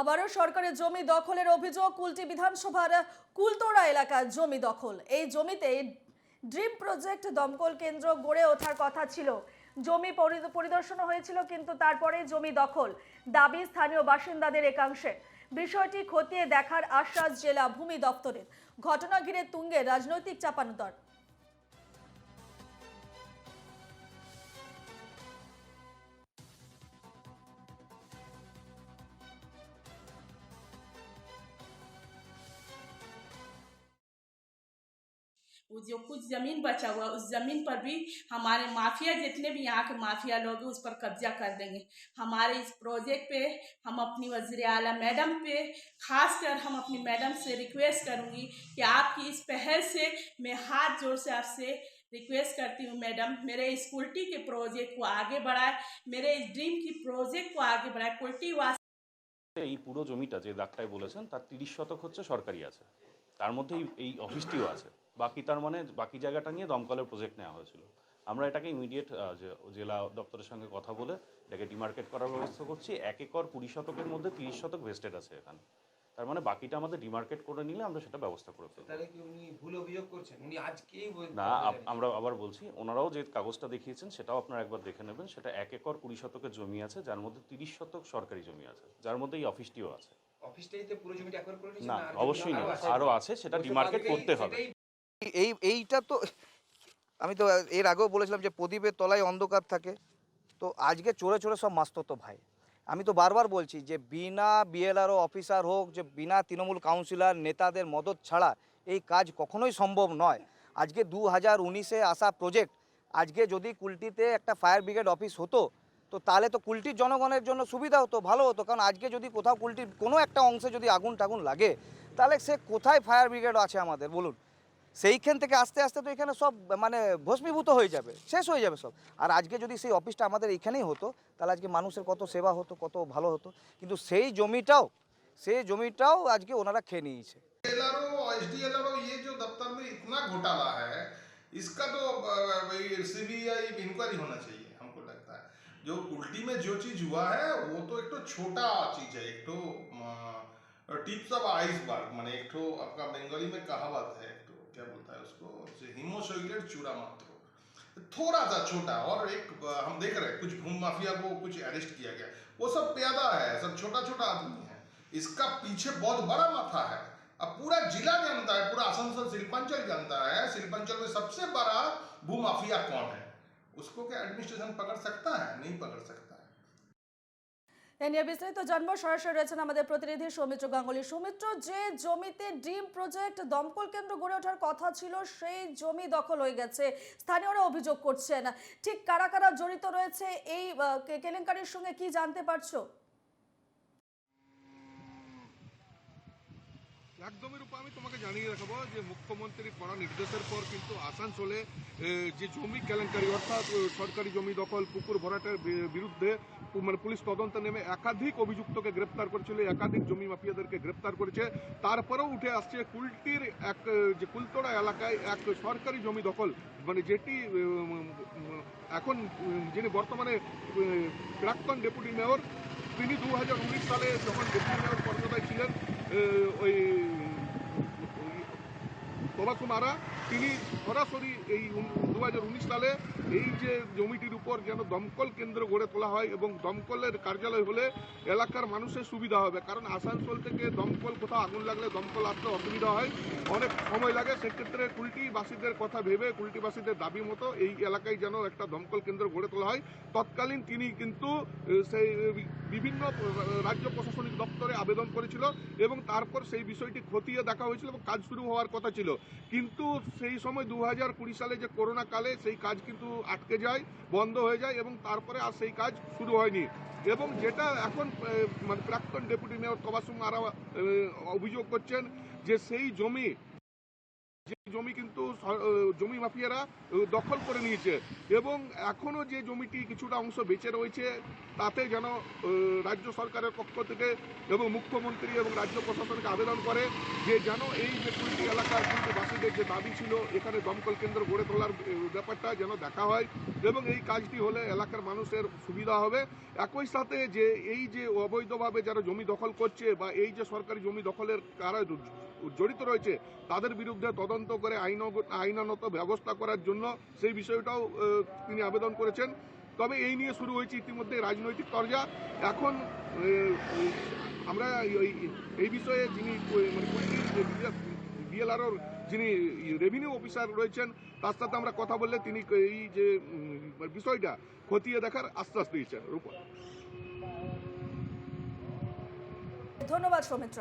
আবারও সরকারের জমি দখলের অভিযোগ। কুলটি বিধানসভার কুলতোড়া এলাকার জমি দখল। এই জমিতে ড্রিম প্রজেক্ট দমকল কেন্দ্র গড়ে ওঠার কথা ছিল। জমি পরিদর্শন হয়েছিল, কিন্তু তারপরে জমি দখল দাবি স্থানীয় বাসিন্দাদের একাংশে। বিষয়টি খতিয়ে দেখার আশ্বাস জেলা ভূমি দপ্তরের। ঘটনা ঘিরে তুঙ্গে রাজনৈতিক চাপানোতর। वो जो कुछ ज़मीन बचा हुआ उस ज़मीन पर भी हमारे माफिया जितने भी यहाँ के माफिया लोग हैं उस पर कब्जा कर देंगे। हमारे इस प्रोजेक्ट पे हम अपनी वज़ीर आला मैडम पे खासकर हम अपनी मैडम से रिक्वेस्ट करूँगी कि आपकी इस पहल से मैं हाथ जोड़ से आपसे रिक्वेस्ट करती हूँ मैडम, मेरे इस कुल्टी के प्रोजेक्ट को आगे बढ़ाए, मेरे इस ड्रीम की प्रोजेक्ट को आगे बढ़ाए। कुल्टी वास এই পুরো জমিটা যে দাগটায় বলেছেন তার 30 শতক হচ্ছে সরকারি আছে, তার মধ্যে এই অফিসটিও আছে। বাকি তার মানে বাকি জায়গাটা নিয়ে দমকলের প্রজেক্ট নেওয়া হয়েছিল। আমরা এটাকে ইমিডিয়েট জেলা দপ্তরের সঙ্গে কথা বলে এটাকে ডিমার্কেট করার ব্যবস্থা করছি। 1 একর 20 শতকের মধ্যে 30 শতক ভেস্টেড আছে এখানে, তার মানে বাকিটা আমাদের ডিমার্কেট করে নিলে আমরা সেটা ব্যবস্থা করে ফেলব। তাহলে কি উনি ভুল অভিযোগ করছেন? উনি আজকেই না, আমরা আবার বলছি, ওনারাও যে কাগজটা দেখিয়েছেন সেটাও আপনারা একবার দেখে নেবেন। সেটা 1 একর 20 শতকের জমি আছে, যার মধ্যে 30 শতক সরকারি জমি আছে, যার মধ্যে এই অফিসটিও আছে। অফিসটাইতে পুরো জমিটা একবার করে নিয়েছেন না, না? অবশ্যই না, আরও আছে, সেটা ডিমার্কেট করতে হবে। এইটা তো আমি তো এর আগেও বলেছিলাম যে প্রদীপের তলায় অন্ধকার থাকে। তো আজকে চোরে চোরে সব মাস্ততো ভাই। আমি তো বারবার বলছি যে বিনা বিএলআরও অফিসার হোক, যে বিনা তৃণমূল কাউন্সিলর নেতাদের মদত ছাড়া এই কাজ কখনোই সম্ভব নয়। আজকে 2019-এ আসা প্রজেক্ট, আজকে যদি কুলটিতে একটা ফায়ার ব্রিগেড অফিস হতো তো তাহলে তো কুলটির জনগণের জন্য সুবিধা হতো, ভালো হতো। কারণ আজকে যদি কোথাও কুলটির কোনো একটা অংশে যদি আগুন টাগুন লাগে, তাহলে সে কোথায় ফায়ার ব্রিগেড আছে আমাদের বলুন? সেইখান থেকে আস্তে আস্তে তো এখানে সব মানে ভস্মীভূত হয়ে যাবে, শেষ হয়ে যাবে সব। আর আজকে যদি সেই অফিসটা আমাদের এখানেই হতো তাহলে আজকে মানুষের কত সেবা হতো, কত ভালো হতো। কিন্তু সেই জমিটাও আজকে ওনারা খেয়ে নিয়েছে। एसडीएलआरओ ये जो दफ्तर में इतना घोटाला है, इसका तो सीबीआई इंक्वायरी होना चाहिए हमको लगता है। जो उल्टी में जो चीज हुआ है वो तो एक तो छोटा चीज है, एक तो टिप्स ऑफ आइसबर्ग, माने एक तो आपका बंगाली में कहावत है, एक तो क्या बोलता है उसको, हिमोसोइलेट चूड़ा मात्र, थोड़ा सा छोटा। और एक हम देख रहे हैं कुछ भूमि माफिया को कुछ अरेस्ट किया गया, वो सब प्यादा है, सब छोटा छोटा आदमी है। इसका पीछे बहुत बड़ा माथा है। अब पूरा जिला जानता है, पूरा आसनसोल शिल्पांचल जानता है, शिल्पांचल में सबसे बड़ा भूमाफिया कौन है। उसको क्या एडमिनिस्ट्रेशन पकड़ सकता है? नहीं पकड़ सकता है। এ নিয়ে বিস্তারিত জানবো। সরাসরি রয়েছেন আমাদের প্রতিনিধি সৌমিত্র গাঙ্গুলি। সৌমিত্র, যে জমিতে ড্রিম প্রজেক্ট দমকল কেন্দ্র গড়ে ওঠার কথা ছিল সেই জমি দখল হয়ে গেছে, স্থানীয়রা অভিযোগ করছেন। ঠিক কারা কারা জড়িত রয়েছে এই কেলেঙ্কারির সঙ্গে, কি জানতে পারছো? একদমের উপর আমি তোমাকে জানিয়ে রাখবো যে মুখ্যমন্ত্রীর কড়া নির্দেশের পর কিন্তু আসানসোলে যে জমি কেলেঙ্কারি অর্থাৎ সরকারি জমি দখল, পুকুর ভরাটের বিরুদ্ধে মানে পুলিশ তদন্ত নেমে একাধিক অভিযুক্তকে গ্রেপ্তার করেছিল, একাধিক জমি মাফিয়াদেরকে গ্রেপ্তার করেছে। তারপরেও উঠে আসছে কুলটির এক যে কুলতোড়া এলাকায় এক সরকারি জমি দখল, মানে যেটি এখন যিনি বর্তমানে প্রাক্তন ডেপুটি মেয়র, তিনি 2019 সালে যখন ডেপুটি মেয়র কর্মদায় ছিলেন ওই তবাসুমারা, তিনি সরাসরি এই 2019 সালে এই যে জমিটির উপর যেন দমকল কেন্দ্র গড়ে তোলা হয় এবং দমকলের কার্যালয় হলে এলাকার মানুষের সুবিধা হবে। কারণ আসানসোল থেকে দমকল কোথাও আগুন লাগলে দমকল আসতে অসুবিধা হয়, অনেক সময় লাগে। সেক্ষেত্রে কুলটিবাসীদের কথা ভেবে, কুলটিবাসীদের দাবি মতো এই এলাকায় যেন একটা দমকল কেন্দ্র গড়ে তোলা হয়। তৎকালীন তিনি কিন্তু সেই বিভিন্ন রাজ্য প্রশাসনিক দপ্তরে আবেদন করেছিল এবং তারপর সেই বিষয়টি খতিয়ে দেখা হয়েছিল এবং কাজ শুরু হওয়ার কথা ছিল। কিন্তু সেই সময় 2020 সালে যে করোনা কালে সেই কাজ কিন্তু আটকে যায়, বন্ধ হয়ে যায় এবং তারপরে আর সেই কাজ শুরু হয়নি। এবং যেটা এখন মানে প্রাক্তন ডেপুটি মেয়র তবাসুম আরা অভিযোগ করছেন যে সেই জমি জমি কিন্তু জমি মাফিয়ারা দখল করে নিয়েছে এবং এখনো যে জমিটি কিছুটা অংশ বেঁচে রয়েছে তাতে যেন রাজ্য সরকারের পক্ষ থেকে এবং মুখ্যমন্ত্রী এবং রাজ্য প্রশাসনকে আবেদন করে যে যেন এই যে কুলটি এলাকার কুলটিবাসীদের যে দাবি ছিল এখানে দমকল কেন্দ্র গড়ে তোলার ব্যাপারটা যেন দেখা হয় এবং এই কাজটি হলে এলাকার মানুষের সুবিধা হবে। একই সাথে যে এই যে অবৈধভাবে যারা জমি দখল করছে বা এই যে সরকারি জমি দখলের কারা জড়িত রয়েছে তাদের বিরুদ্ধে তদন্ত করে আইনানত ব্যবস্থা করার জন্য সেই বিষয়টাও তিনি আবেদন করেছেন। তবে এই নিয়ে শুরু হয়েছে ইতিমধ্যে রাজনৈতিক তরজা। এখন আমরা এই বিষয়ে যিনি বিএলআরওর যিনি রেভিনিউ অফিসার রয়েছেন তার সাথে আমরা কথা বললে তিনি এই যে বিষয়টা খতিয়ে দেখার আশ্বাস দিয়েছেন। ধন্যবাদ সৌমিত্র।